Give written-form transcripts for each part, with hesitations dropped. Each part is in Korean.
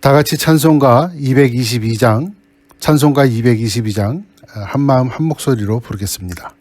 다 같이 찬송가 222장 한마음 한 목소리로 부르겠습니다.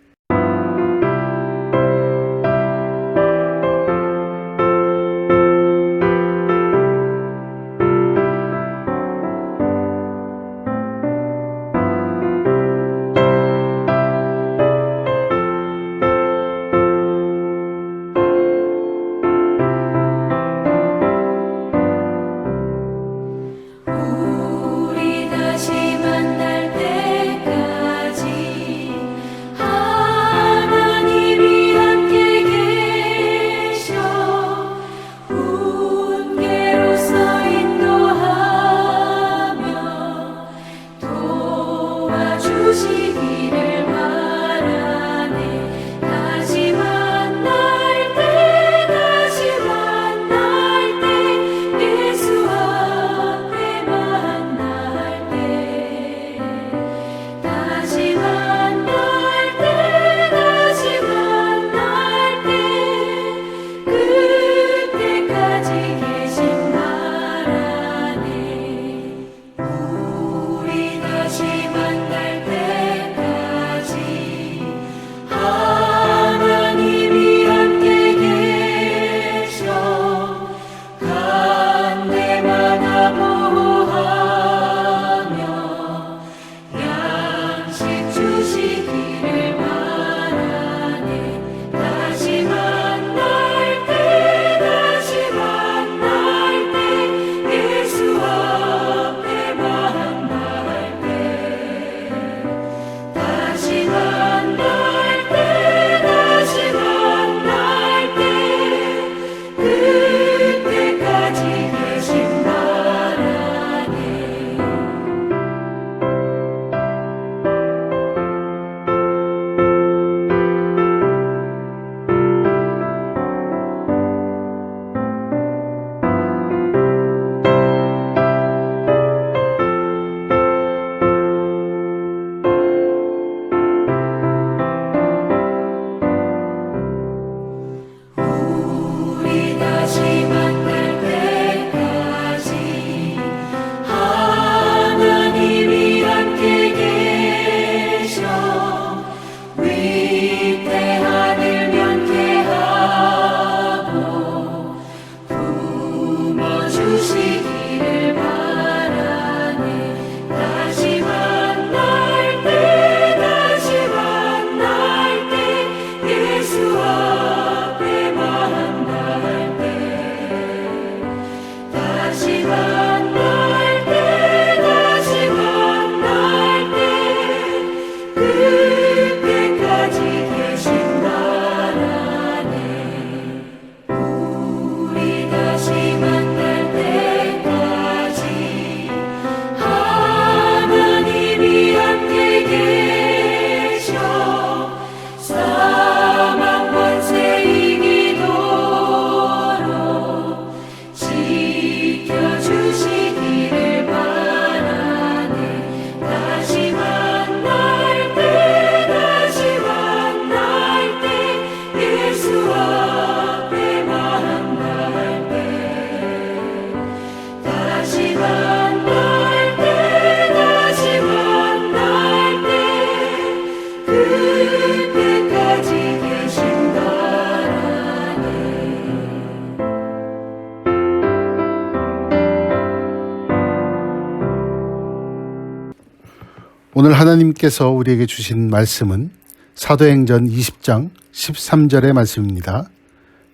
오늘 하나님께서 우리에게 주신 말씀은 사도행전 20장 13절의 말씀입니다.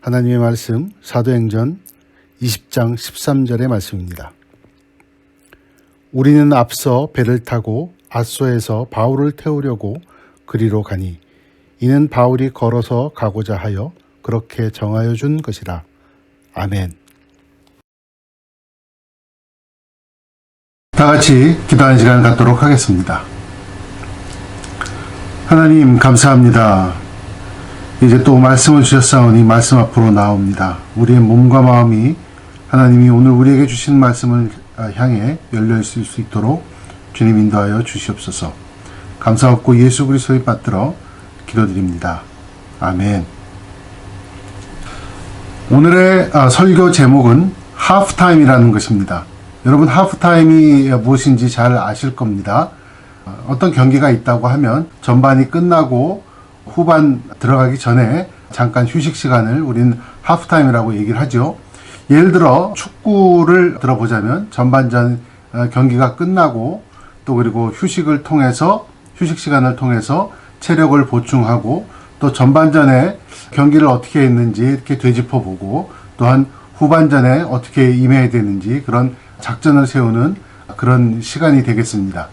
하나님의 말씀 사도행전 20장 13절의 말씀입니다. 우리는 앞서 배를 타고 앗소에서 바울을 태우려고 그리로 가니 이는 바울이 걸어서 가고자 하여 그렇게 정하여 준 것이라. 아멘. 다 같이 기도하는 시간 갖도록 하겠습니다. 하나님 감사합니다. 이제 또 말씀을 주셨사오니 말씀 앞으로 나옵니다. 우리의 몸과 마음이 하나님이 오늘 우리에게 주신 말씀을 향해 열려 있을 수 있도록 주님 인도하여 주시옵소서. 감사 없고 예수 그리스도의 받들어 기도드립니다. 아멘. 오늘의 설교 제목은 하프타임이라는 것입니다. 여러분 하프타임이 무엇인지 잘 아실 겁니다. 어떤 경기가 있다고 하면 전반이 끝나고 후반 들어가기 전에 잠깐 휴식 시간을 우린 하프타임이라고 얘기를 하죠. 예를 들어 축구를 들어보자면 전반전 경기가 끝나고 또 그리고 휴식 시간을 통해서 체력을 보충하고 또 전반전에 경기를 어떻게 했는지 이렇게 되짚어보고 또한 후반전에 어떻게 임해야 되는지 그런 작전을 세우는 그런 시간이 되겠습니다.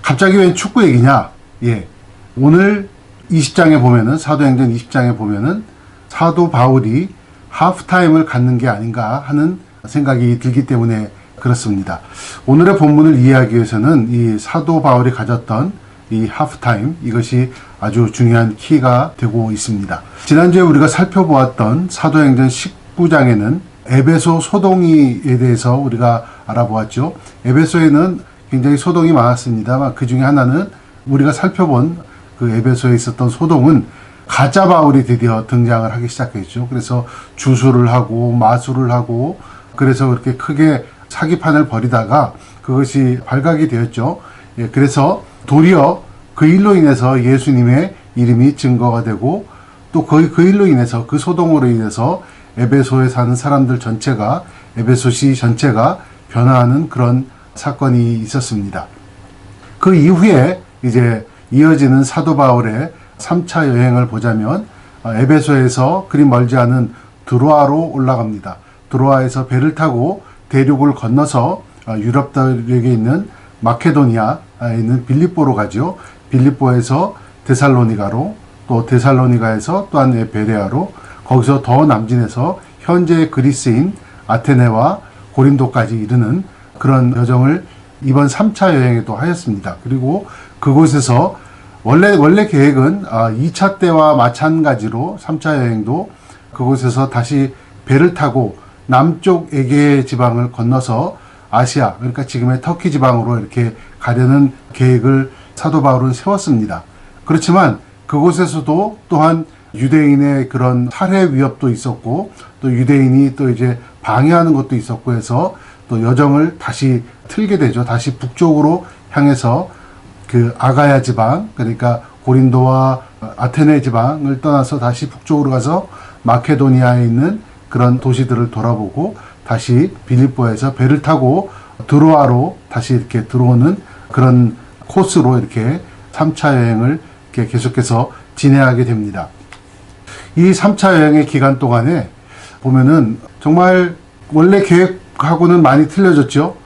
갑자기 웬 축구 얘기냐? 예. 오늘 20장에 보면은, 사도행전 20장에 보면은 사도 바울이 하프타임을 갖는 게 아닌가 하는 생각이 들기 때문에 그렇습니다. 오늘의 본문을 이해하기 위해서는 이 사도 바울이 가졌던 이 하프타임, 이것이 아주 중요한 키가 되고 있습니다. 지난주에 우리가 살펴보았던 사도행전 19장에는 에베소 소동이에 대해서 우리가 알아보았죠. 에베소에는 굉장히 소동이 많았습니다만 그 중에 하나는 우리가 살펴본 그 에베소에 있었던 소동은 가짜 바울이 드디어 등장을 하기 시작했죠. 그래서 주술을 하고 마술을 하고 그래서 그렇게 크게 사기판을 벌이다가 그것이 발각이 되었죠. 예, 그래서 도리어 그 일로 인해서 예수님의 이름이 증거가 되고 또 그 일로 인해서 그 소동으로 인해서 에베소에 사는 사람들 전체가 에베소시 전체가 변화하는 그런 사건이 있었습니다. 그 이후에 이제 이어지는 사도 바울의 3차 여행을 보자면 에베소에서 그리 멀지 않은 드로아로 올라갑니다. 드로아에서 배를 타고 대륙을 건너서 유럽 다륙에 있는 마케도니아에 있는 빌립보로 가죠. 빌립보에서 데살로니가로 또 데살로니가에서 또한 베레아로 거기서 더 남진해서 현재의 그리스인 아테네와 고린도까지 이르는 그런 여정을 이번 3차 여행에도 하였습니다. 그리고 그곳에서 원래 계획은 2차 때와 마찬가지로 3차 여행도 그곳에서 다시 배를 타고 남쪽 에게 지방을 건너서 아시아, 그러니까 지금의 터키 지방으로 이렇게 가려는 계획을 사도 바울은 세웠습니다. 그렇지만 그곳에서도 또한 유대인의 그런 살해 위협도 있었고 또 유대인이 또 이제 방해하는 것도 있었고 해서 또 여정을 다시 틀게 되죠. 다시 북쪽으로 향해서 그 아가야 지방, 그러니까 고린도와 아테네 지방을 떠나서 다시 북쪽으로 가서 마케도니아에 있는 그런 도시들을 돌아보고 다시 빌립보에서 배를 타고 드로아로 다시 이렇게 들어오는 그런 코스로 이렇게 3차 여행을 이렇게 계속해서 진행하게 됩니다. 이 3차 여행의 기간 동안에 보면은 정말 원래 계획하고는 많이 틀려졌죠.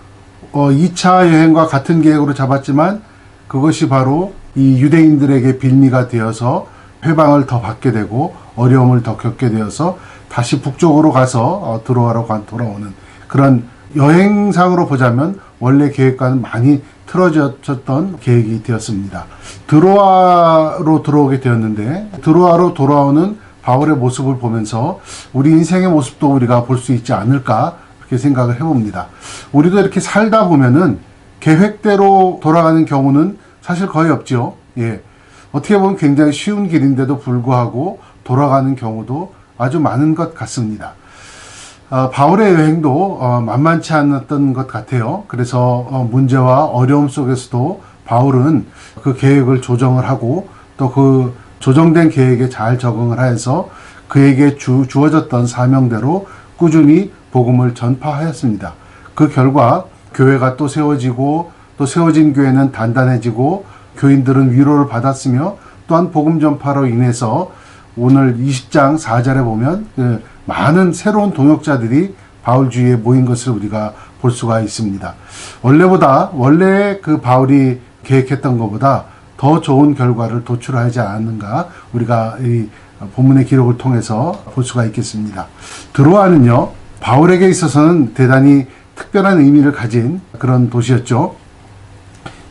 2차 여행과 같은 계획으로 잡았지만 그것이 바로 이 유대인들에게 빌미가 되어서 회방을 더 받게 되고 어려움을 더 겪게 되어서 다시 북쪽으로 가서 드로아로 돌아오는 그런 여행상으로 보자면 원래 계획과는 많이 틀어졌던 계획이 되었습니다. 드로아로 들어오게 되었는데 드로아로 돌아오는 바울의 모습을 보면서 우리 인생의 모습도 우리가 볼 수 있지 않을까 그렇게 생각을 해봅니다. 우리도 이렇게 살다 보면은 계획대로 돌아가는 경우는 사실 거의 없죠. 예. 어떻게 보면 굉장히 쉬운 길인데도 불구하고 돌아가는 경우도 아주 많은 것 같습니다. 바울의 여행도 만만치 않았던 것 같아요. 그래서 문제와 어려움 속에서도 바울은 그 계획을 조정을 하고 또 그 조정된 계획에 잘 적응을 해서 그에게 주어졌던 사명대로 꾸준히 복음을 전파하였습니다. 그 결과 교회가 또 세워지고 또 세워진 교회는 단단해지고 교인들은 위로를 받았으며 또한 복음 전파로 인해서 오늘 20장 4절에 보면 많은 새로운 동역자들이 바울 주위에 모인 것을 우리가 볼 수가 있습니다. 원래 그 바울이 계획했던 것보다 더 좋은 결과를 도출하지 않았는가 우리가 이 본문의 기록을 통해서 볼 수가 있겠습니다. 드로아는요 바울에게 있어서는 대단히 특별한 의미를 가진 그런 도시였죠.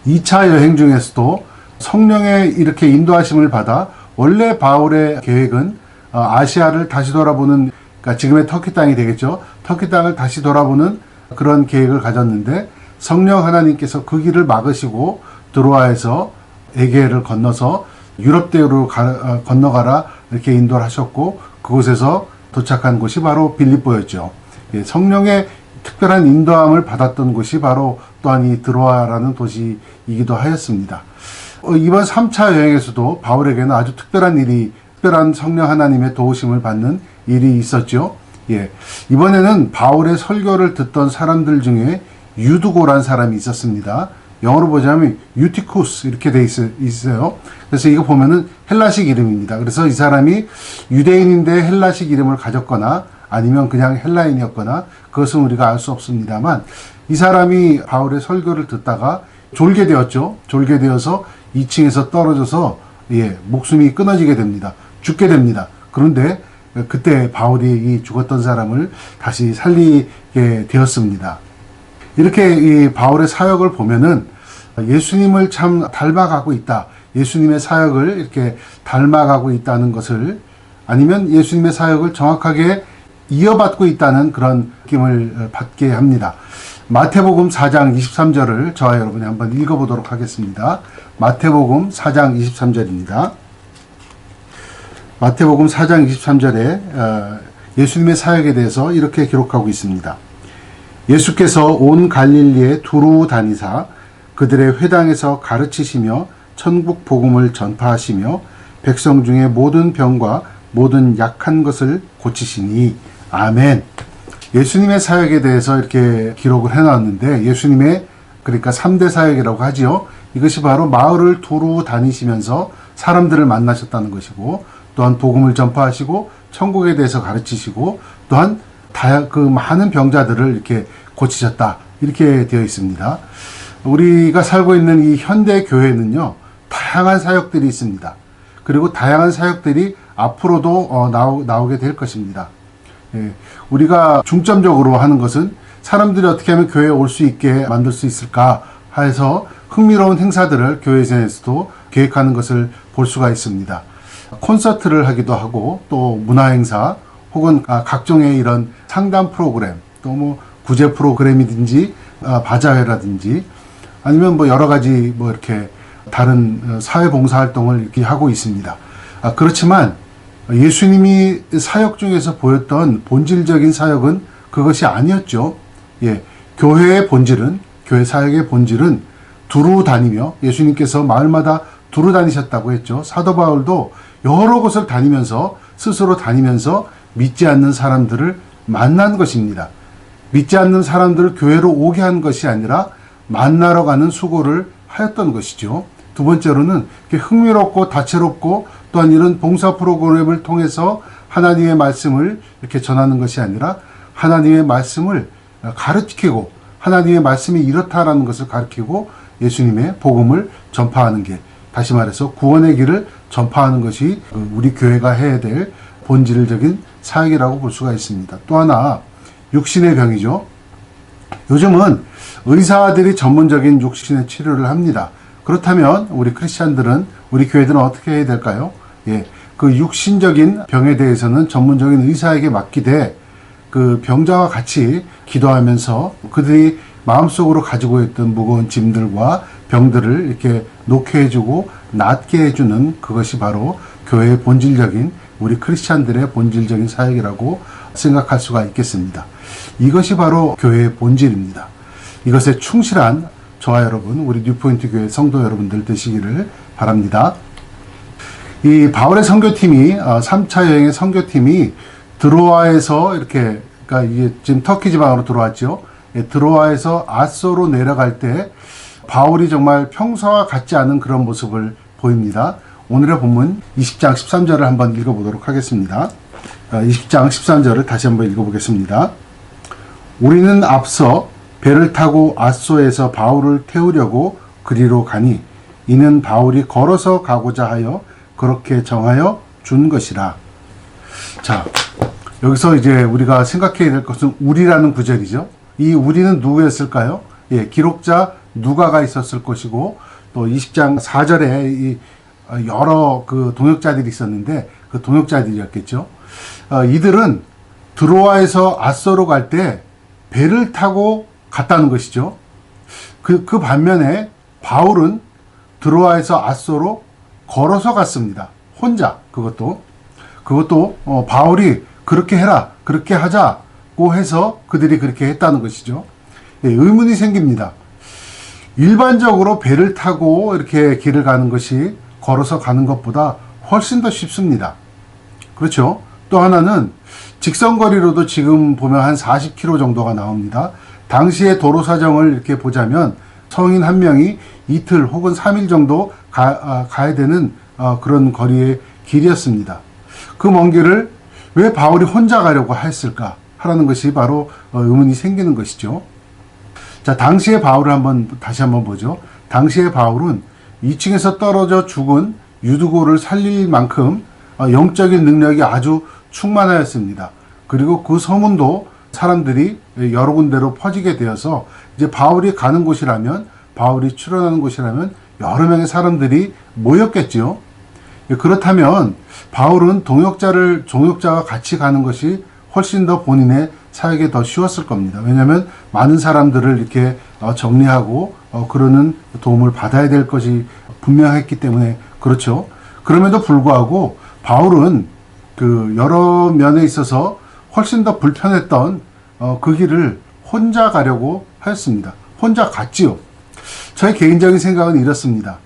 2차 여행 중에서도 성령의 이렇게 인도하심을 받아 원래 바울의 계획은 아시아를 다시 돌아보는, 그러니까 지금의 터키 땅이 되겠죠. 터키 땅을 다시 돌아보는 그런 계획을 가졌는데 성령 하나님께서 그 길을 막으시고 드로아에서 에게를 건너서 유럽 대륙으로 건너가라 이렇게 인도를 하셨고 그곳에서 도착한 곳이 바로 빌립보였죠. 예, 성령의 특별한 인도함을 받았던 곳이 바로 또한 이 드로아라는 도시이기도 하였습니다. 이번 3차 여행에서도 바울에게는 아주 특별한 성령 하나님의 도우심을 받는 일이 있었죠. 예. 이번에는 바울의 설교를 듣던 사람들 중에 유두고란 사람이 있었습니다. 영어로 보자면 유티쿠스 이렇게 돼 있어요. 그래서 이거 보면은 헬라식 이름입니다. 그래서 이 사람이 유대인인데 헬라식 이름을 가졌거나 아니면 그냥 헬라인이었거나 그것은 우리가 알 수 없습니다만 이 사람이 바울의 설교를 듣다가 졸게 되었죠. 졸게 되어서 2층에서 떨어져서 목숨이 끊어지게 됩니다. 죽게 됩니다. 그런데 그때 바울이 이 죽었던 사람을 다시 살리게 되었습니다. 이렇게 이 바울의 사역을 보면은 예수님을 참 닮아가고 있다. 예수님의 사역을 이렇게 닮아가고 있다는 것을 아니면 예수님의 사역을 정확하게 이어받고 있다는 그런 느낌을 받게 합니다. 마태복음 4장 23절을 저와 여러분이 한번 읽어보도록 하겠습니다. 마태복음 4장 23절입니다. 마태복음 4장 23절에 예수님의 사역에 대해서 이렇게 기록하고 있습니다. 예수께서 온 갈릴리에 두루 다니사 그들의 회당에서 가르치시며 천국 복음을 전파하시며 백성 중에 모든 병과 모든 약한 것을 고치시니 아멘. 예수님의 사역에 대해서 이렇게 기록을 해놨는데 예수님의 그러니까 3대 사역이라고 하지요. 이것이 바로 마을을 두루 다니시면서 사람들을 만나셨다는 것이고 또한 복음을 전파하시고 천국에 대해서 가르치시고 또한 그 많은 병자들을 이렇게 고치셨다. 이렇게 되어 있습니다. 우리가 살고 있는 이 현대 교회는요. 다양한 사역들이 있습니다. 그리고 다양한 사역들이 앞으로도 나오게 될 것입니다. 우리가 중점적으로 하는 것은 사람들이 어떻게 하면 교회에 올 수 있게 만들 수 있을까 해서 흥미로운 행사들을 교회에서도 계획하는 것을 볼 수가 있습니다. 콘서트를 하기도 하고 또 문화행사 혹은 각종의 이런 상담 프로그램 또 뭐 구제 프로그램이든지 바자회라든지 아니면 뭐 여러 가지 뭐 이렇게 다른 사회봉사활동을 이렇게 하고 있습니다. 그렇지만 예수님이 사역 중에서 보였던 본질적인 사역은 그것이 아니었죠. 교회의 본질은 교회 사역의 본질은 두루 다니며 예수님께서 마을마다 두루 다니셨다고 했죠. 사도 바울도 여러 곳을 다니면서 스스로 다니면서 믿지 않는 사람들을 만난 것입니다. 믿지 않는 사람들을 교회로 오게 한 것이 아니라 만나러 가는 수고를 하였던 것이죠. 두 번째로는 흥미롭고 다채롭고 또한 이런 봉사 프로그램을 통해서 하나님의 말씀을 이렇게 전하는 것이 아니라 하나님의 말씀을 가르치고 하나님의 말씀이 이렇다라는 것을 가르치고 예수님의 복음을 전파하는 길, 다시 말해서 구원의 길을 전파하는 것이 우리 교회가 해야 될 본질적인 사역이라고 볼 수가 있습니다. 또 하나 육신의 병이죠. 요즘은 의사들이 전문적인 육신의 치료를 합니다. 그렇다면 우리 크리스찬들은 우리 교회들은 어떻게 해야 될까요? 그 육신적인 병에 대해서는 전문적인 의사에게 맡기되 그 병자와 같이 기도하면서 그들이 마음속으로 가지고 있던 무거운 짐들과 병들을 이렇게 놓게 해주고 낫게 해주는 그것이 바로 교회의 본질적인 우리 크리스찬들의 본질적인 사역이라고 생각할 수가 있겠습니다. 이것이 바로 교회의 본질입니다. 이것에 충실한 저와 여러분, 우리 뉴포인트 교회 성도 여러분들 되시기를 바랍니다. 이 바울의 선교팀이 3차 여행의 선교팀이 드로아에서 이렇게 그러니까 이게 지금 터키 지방으로 들어왔죠. 드로아에서 아소로 내려갈 때 바울이 정말 평소와 같지 않은 그런 모습을 보입니다. 오늘의 본문 20장 13절을 한번 읽어보도록 하겠습니다. 20장 13절을 다시 한번 읽어보겠습니다. 우리는 앞서 배를 타고 아소에서 바울을 태우려고 그리로 가니 이는 바울이 걸어서 가고자 하여 그렇게 정하여 준 것이라. 자, 여기서 이제 우리가 생각해야 될 것은 우리라는 구절이죠. 이 우리는 누구였을까요? 기록자 누가가 있었을 것이고 또 20장 4절에 이 여러 그 동역자들이 있었는데 그 동역자들이었겠죠. 이들은 드로아에서 아소로 갈 때 배를 타고 갔다는 것이죠. 그 반면에 바울은 드로아에서 아소로 걸어서 갔습니다. 혼자. 그것도 바울이 그렇게 해라, 그렇게 하자고 고 해서 그들이 그렇게 했다는 것이죠. 예, 의문이 생깁니다. 일반적으로 배를 타고 이렇게 길을 가는 것이 걸어서 가는 것보다 훨씬 더 쉽습니다. 그렇죠? 또 하나는 직선거리로도 지금 보면 한 40km 정도가 나옵니다. 당시의 도로 사정을 이렇게 보자면 성인 한 명이 이틀 혹은 3일 정도 가야 되는 그런 거리의 길이었습니다. 그 먼 길을 왜 바울이 혼자 가려고 했을까 하라는 것이 바로 의문이 생기는 것이죠. 자, 당시의 바울을 다시 한번 보죠. 당시의 바울은 2층에서 떨어져 죽은 유두고를 살릴 만큼 영적인 능력이 아주 충만하였습니다. 그리고 그 소문도 사람들이 여러 군데로 퍼지게 되어서 이제 바울이 가는 곳이라면, 바울이 출연하는 곳이라면 여러 명의 사람들이 모였겠지요. 그렇다면 바울은 동역자와 같이 가는 것이 훨씬 더 본인의 사역에 더 쉬웠을 겁니다. 왜냐하면 많은 사람들을 이렇게 정리하고 그러는 도움을 받아야 될 것이 분명했기 때문에 그렇죠. 그럼에도 불구하고 바울은 그 여러 면에 있어서 훨씬 더 불편했던 그 길을 혼자 가려고 하였습니다. 혼자 갔지요. 저의 개인적인 생각은 이렇습니다.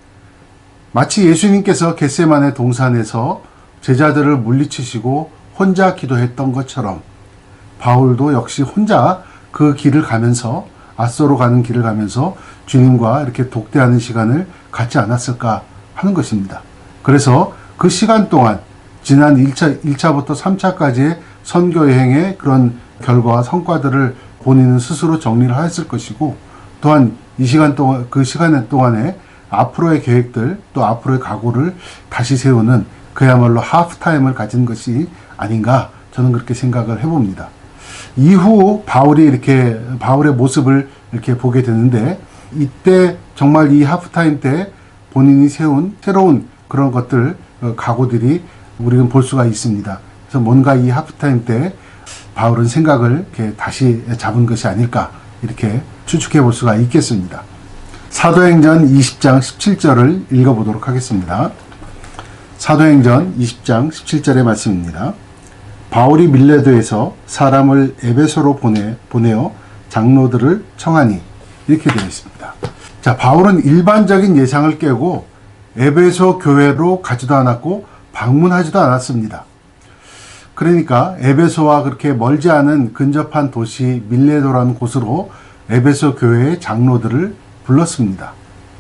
마치 예수님께서 겟세마네 동산에서 제자들을 물리치시고 혼자 기도했던 것처럼 바울도 역시 혼자 그 길을 가면서, 아소로 가는 길을 가면서 주님과 이렇게 독대하는 시간을 갖지 않았을까 하는 것입니다. 그래서 그 시간 동안 지난 1차부터 3차까지의 선교 여행의 그런 결과와 성과들을 본인은 스스로 정리를 하였을 것이고, 또한 이 시간 동안, 그 시간 동안에 앞으로의 계획들, 또 앞으로의 각오를 다시 세우는 그야말로 하프타임을 가진 것이 아닌가, 저는 그렇게 생각을 해봅니다. 이후 바울의 모습을 이렇게 보게 되는데, 이때 정말 이 하프타임 때 본인이 세운 새로운 그런 것들, 각오들이 우리는 볼 수가 있습니다. 그래서 뭔가 이 하프타임 때 바울은 생각을 이렇게 다시 잡은 것이 아닐까, 이렇게 추측해 볼 수가 있겠습니다. 사도행전 20장 17절을 읽어보도록 하겠습니다. 사도행전 20장 17절의 말씀입니다. 바울이 밀레도에서 사람을 에베소로 보내어 장로들을 청하니, 이렇게 되어 있습니다. 자, 바울은 일반적인 예상을 깨고 에베소 교회로 가지도 않았고 방문하지도 않았습니다. 그러니까 에베소와 그렇게 멀지 않은 근접한 도시 밀레도라는 곳으로 에베소 교회의 장로들을 불렀습니다.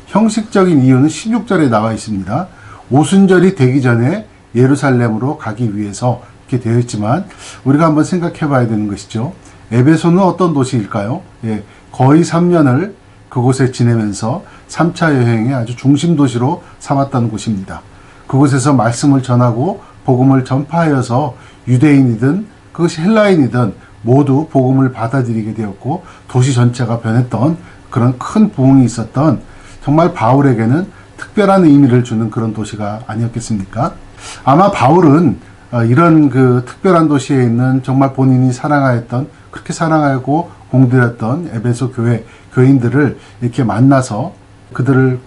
형식적인 이유는 16절에 나와 있습니다. 오순절이 되기 전에 예루살렘으로 가기 위해서 이렇게 되어 있지만, 우리가 한번 생각해 봐야 되는 것이죠. 에베소는 어떤 도시일까요? 예, 거의 3년을 그곳에 지내면서 3차 여행의 아주 중심 도시로 삼았던 곳입니다. 그곳에서 말씀을 전하고 복음을 전파하여서 유대인이든 그것이 헬라인이든 모두 복음을 받아들이게 되었고, 도시 전체가 변했던 그런 큰 부흥이 있었던, 정말 바울에게는 특별한 의미를 주는 그런 도시가 아니었겠습니까? 아마 바울은 이런 그 특별한 도시에 있는 정말 본인이 사랑하였던, 그렇게 사랑하고 공들였던 에베소 교인들을 이렇게 만나서 그들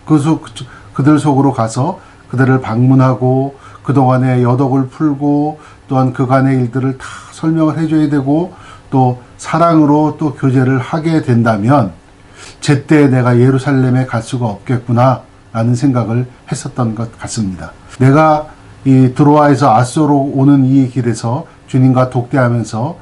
속으로 가서 그들을 방문하고 그동안의 여독을 풀고, 또한 그간의 일들을 다 설명을 해줘야 되고, 또 사랑으로 또 교제를 하게 된다면 제때 내가 예루살렘에 갈 수가 없겠구나 라는 생각을 했었던 것 같습니다. 내가 이 드로아에서 아소로 오는 이 길에서 주님과 독대하면서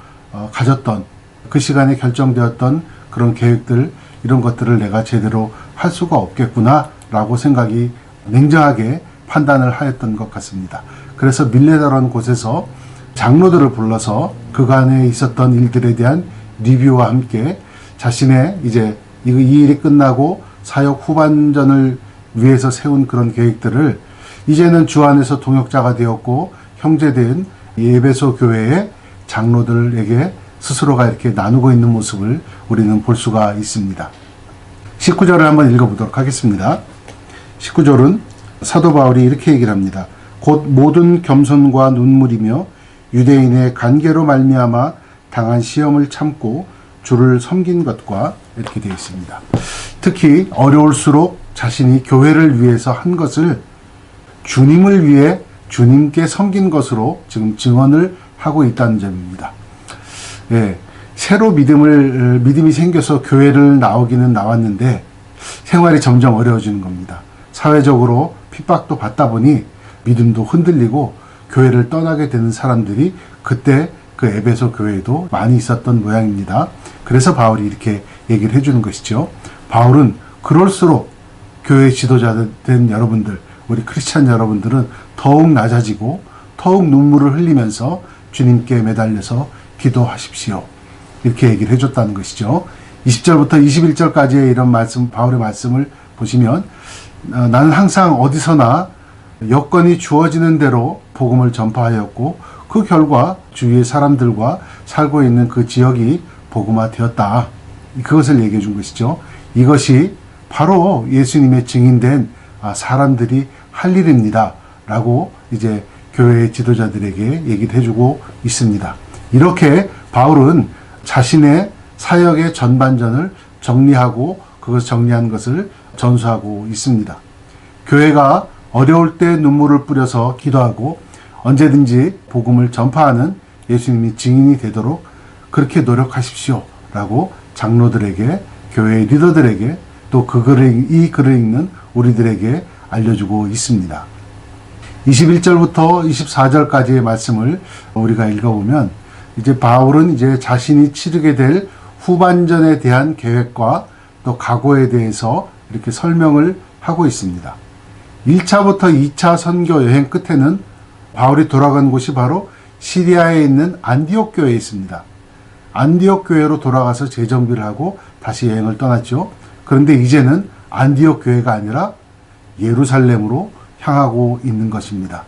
가졌던 그 시간에 결정되었던 그런 계획들, 이런 것들을 내가 제대로 할 수가 없겠구나 라고 생각이 냉정하게 판단을 하였던 것 같습니다. 그래서 밀레도라는 곳에서 장로들을 불러서 그간에 있었던 일들에 대한 리뷰와 함께 자신의 이제 이 일이 끝나고 사역 후반전을 위해서 세운 그런 계획들을 이제는 주 안에서 동역자가 되었고 형제된 에베소 교회의 장로들에게 스스로가 이렇게 나누고 있는 모습을 우리는 볼 수가 있습니다. 19절을 한번 읽어보도록 하겠습니다. 19절은 사도 바울이 이렇게 얘기를 합니다. 곧 모든 겸손과 눈물이며 유대인의 간계로 말미암아 당한 시험을 참고 주를 섬긴 것과, 이렇게 되어 있습니다. 특히 어려울수록 자신이 교회를 위해서 한 것을 주님을 위해 주님께 섬긴 것으로 지금 증언을 하고 있다는 점입니다. 예, 새로 믿음이 생겨서 교회를 나오기는 나왔는데 생활이 점점 어려워지는 겁니다. 사회적으로 핍박도 받다 보니 믿음도 흔들리고 교회를 떠나게 되는 사람들이 그때 그 에베소 교회에도 많이 있었던 모양입니다. 그래서 바울이 이렇게 얘기를 해주는 것이죠. 바울은 그럴수록 교회 지도자 된 여러분들, 우리 크리스찬 여러분들은 더욱 낮아지고 더욱 눈물을 흘리면서 주님께 매달려서 기도하십시오. 이렇게 얘기를 해줬다는 것이죠. 20절부터 21절까지의 이런 말씀, 바울의 말씀을 보시면 나는 항상 어디서나 여건이 주어지는 대로 복음을 전파하였고 그 결과 주위의 사람들과 살고 있는 그 지역이 복음화되었다. 그것을 얘기해 준 것이죠. 이것이 바로 예수님의 증인된 사람들이 할 일입니다. 라고 이제 교회의 지도자들에게 얘기를 해주고 있습니다. 이렇게 바울은 자신의 사역의 전반전을 정리하고 그것을 정리한 것을 전수하고 있습니다. 교회가 어려울 때 눈물을 뿌려서 기도하고 언제든지 복음을 전파하는 예수님이 증인이 되도록 그렇게 노력하십시오. 라고 장로들에게, 교회의 리더들에게 또 이 글을 읽는 우리들에게 알려주고 있습니다. 21절부터 24절까지의 말씀을 우리가 읽어보면 이제 바울은 이제 자신이 치르게 될 후반전에 대한 계획과 또 각오에 대해서 이렇게 설명을 하고 있습니다. 1차부터 2차 선교 여행 끝에는 바울이 돌아간 곳이 바로 시리아에 있는 안디옥 교회에 있습니다. 안디옥 교회로 돌아가서 재정비를 하고 다시 여행을 떠났죠. 그런데 이제는 안디옥 교회가 아니라 예루살렘으로 향하고 있는 것입니다.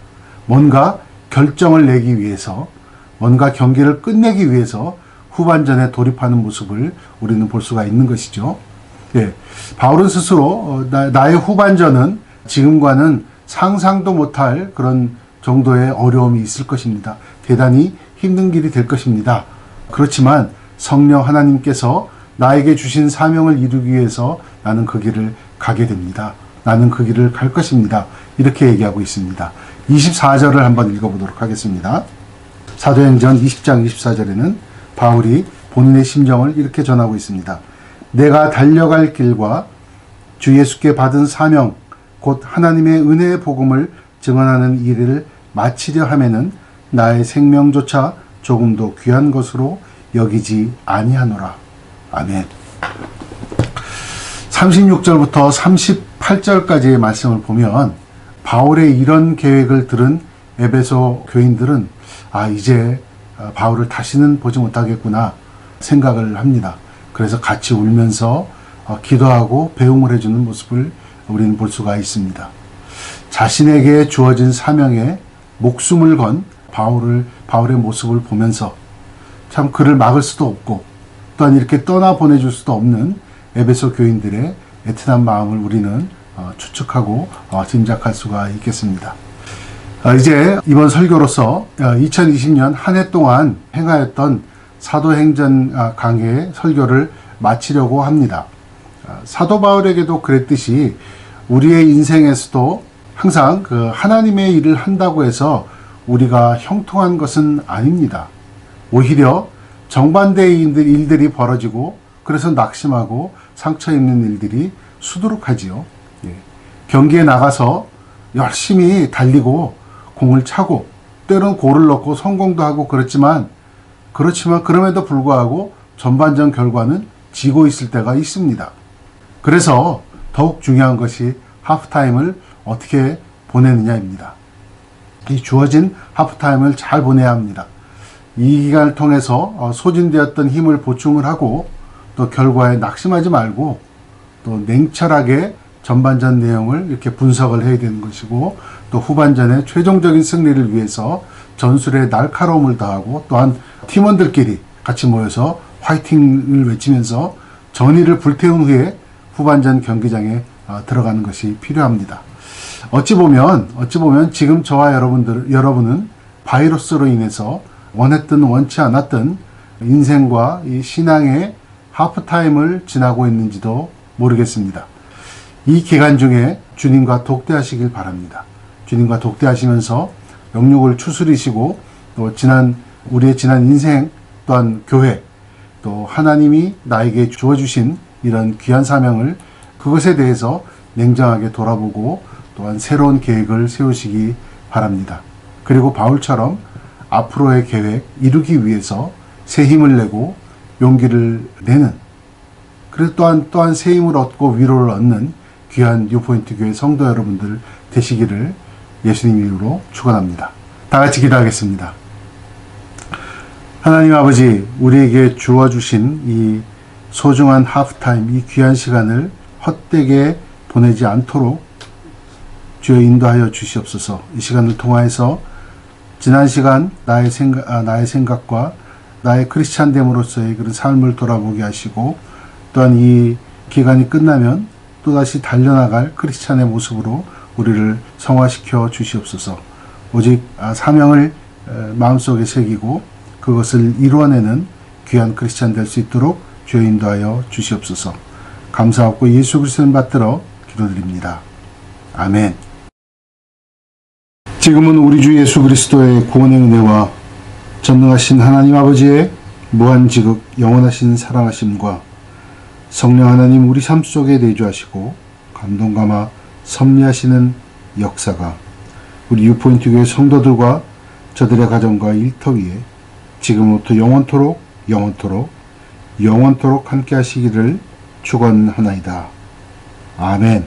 뭔가 결정을 내기 위해서, 뭔가 경기를 끝내기 위해서 후반전에 돌입하는 모습을 우리는 볼 수가 있는 것이죠. 예, 바울은 스스로 나의 후반전은 지금과는 상상도 못할 그런 정도의 어려움이 있을 것입니다. 대단히 힘든 길이 될 것입니다. 그렇지만 성령 하나님께서 나에게 주신 사명을 이루기 위해서 나는 그 길을 가게 됩니다. 나는 그 길을 갈 것입니다. 이렇게 얘기하고 있습니다. 24절을 한번 읽어보도록 하겠습니다. 사도행전 20장 24절에는 바울이 본인의 심정을 이렇게 전하고 있습니다. 내가 달려갈 길과 주 예수께 받은 사명 곧 하나님의 은혜의 복음을 증언하는 일을 마치려 하면은 나의 생명조차 조금도 귀한 것으로 여기지 아니하노라. 아멘. 36절부터 38절까지의 말씀을 보면 바울의 이런 계획을 들은 에베소 교인들은 이제 바울을 다시는 보지 못하겠구나 생각을 합니다. 그래서 같이 울면서 기도하고 배웅을 해주는 모습을 우리는 볼 수가 있습니다. 자신에게 주어진 사명에 목숨을 건 바울의 모습을 보면서 참 그를 막을 수도 없고 또한 이렇게 떠나보내줄 수도 없는 에베소 교인들의 애틋한 마음을 우리는 추측하고 짐작할 수가 있겠습니다. 이제 이번 설교로서 2020년 한 해 동안 행하였던 사도행전 강해의 설교를 마치려고 합니다. 사도 바울에게도 그랬듯이 우리의 인생에서도 항상 그 하나님의 일을 한다고 해서 우리가 형통한 것은 아닙니다. 오히려 정반대의 일들이 벌어지고 그래서 낙심하고 상처 입는 일들이 수두룩하지요. 경기에 나가서 열심히 달리고 공을 차고 때로는 골을 넣고 성공도 하고 그렇지만 그럼에도 불구하고 전반전 결과는 지고 있을 때가 있습니다. 그래서 더욱 중요한 것이 하프타임을 어떻게 보내느냐입니다. 이 주어진 하프타임을 잘 보내야 합니다. 이 기간을 통해서 소진되었던 힘을 보충을 하고 또 결과에 낙심하지 말고 또 냉철하게 전반전 내용을 이렇게 분석을 해야 되는 것이고 또 후반전에 최종적인 승리를 위해서 전술에 날카로움을 더하고 또한 팀원들끼리 같이 모여서 화이팅을 외치면서 전의를 불태운 후에 후반전 경기장에 들어가는 것이 필요합니다. 어찌 보면 지금 저와 여러분은 바이러스로 인해서 원했든 원치 않았든 인생과 이 신앙의 하프타임을 지나고 있는지도 모르겠습니다. 이 기간 중에 주님과 독대하시길 바랍니다. 주님과 독대하시면서 영육을 추스리시고 또 우리의 지난 인생 또한 교회 또 하나님이 나에게 주어주신 이런 귀한 사명을 그것에 대해서 냉정하게 돌아보고 또한 새로운 계획을 세우시기 바랍니다. 그리고 바울처럼 앞으로의 계획 이루기 위해서 새 힘을 내고 용기를 내는, 그리고 또한 새 힘을 얻고 위로를 얻는 귀한 뉴포인트 교회 성도 여러분들 되시기를 예수님 이름으로 축원합니다. 다 같이 기도하겠습니다. 하나님 아버지, 우리에게 주어주신 이 소중한 하프타임, 이 귀한 시간을 헛되게 보내지 않도록 주여 인도하여 주시옵소서. 이 시간을 통하여서 지난 시간 나의 생각과 나의 크리스찬됨으로서의 그런 삶을 돌아보게 하시고, 또한 이 기간이 끝나면 또다시 달려나갈 크리스찬의 모습으로 우리를 성화시켜 주시옵소서. 오직 사명을 마음속에 새기고 그것을 이루어내는 귀한 크리스찬 될 수 있도록 주여 인도하여 주시옵소서. 감사하고 예수 그리스도를 받들어 기도드립니다. 아멘. 지금은 우리 주 예수 그리스도의 구원의 은혜와 전능하신 하나님 아버지의 무한지극 영원하신 사랑하심과 성령 하나님 우리 삶 속에 내주하시고 감동감화 섭리하시는 역사가 우리 유포인트 교회 성도들과 저들의 가정과 일터 위에 지금부터 영원토록 함께 하시기를 축원하나이다. 아멘.